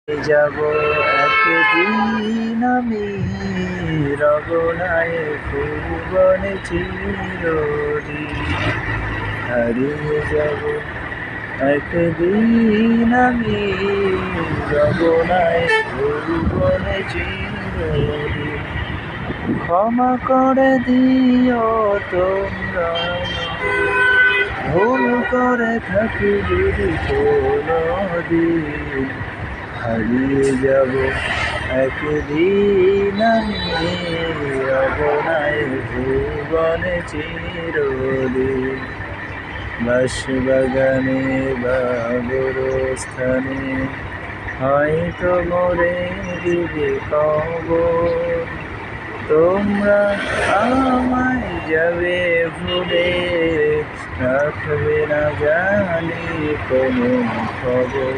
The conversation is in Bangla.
যাব একদিন আমি রবনায় ভুবনে চিরদিন। হারিয়ে যাব একদিন আমি রবনায় ভুবনে চিরদিন। ক্ষমা করে দিও তোমরা, ভুল করে থাকি যদি কোনদিন। হারিয়ে যাব একদিন আমি রবনায় ভুবনে চিরদিন। বাঁশবাগানে বা গোরস্থানে হয়তো মোরে দিবে কবর। তোমরা আমায় যাবে ভুলে, রাখবে না জানি কোনো খবর।